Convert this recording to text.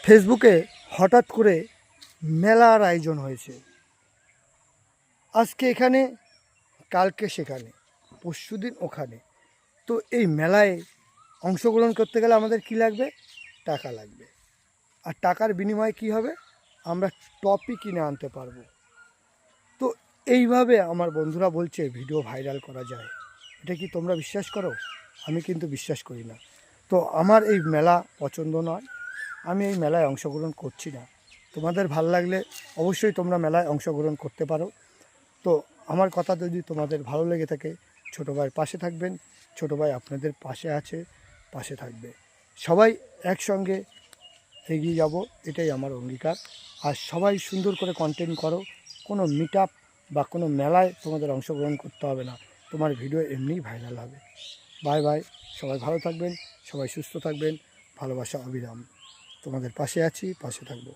ফেসবুকে হঠাৎ করে মেলার আয়োজন হয়েছে। আজকে এখানে, কালকে সেখানে, পরশুদিন ওখানে। তো এই মেলায় অংশগ্রহণ করতে গেলে আমাদের কি লাগবে? টাকা লাগবে। আর টাকার বিনিময়ে কি হবে? আমরা টপি কিনে আনতে পারবো। তো এইভাবে আমার বন্ধুরা বলছে ভিডিও ভাইরাল করা যায়। এটা কি তোমরা বিশ্বাস করো? আমি কিন্তু বিশ্বাস করি না। তো আমার এই মেলা পছন্দ নয়, আমি এই মেলায় অংশগ্রহণ করছি না। তোমাদের ভাল লাগলে অবশ্যই তোমরা মেলায় অংশগ্রহণ করতে পারো। তো আমার কথা যদি তোমাদের ভালো লেগে থাকে, ছোটো ভাইয়ের পাশে থাকবেন। ছোটো ভাই আপনাদের পাশে আছে, পাশে থাকবে। সবাই একসঙ্গে এগিয়ে যাব, এটাই আমার অঙ্গীকার। আর সবাই সুন্দর করে কন্টেন্ট করো। কোনো মিট আপ বা কোনো মেলায় তোমাদের অংশগ্রহণ করতে হবে না, তোমার ভিডিও এমনিই ভাইরাল হবে। বাই বাই, সবাই ভালো থাকবেন, সবাই সুস্থ থাকবেন। ভালোবাসা অবিরাম। তোমাদের পাশে আছি, পাশে থাকবো।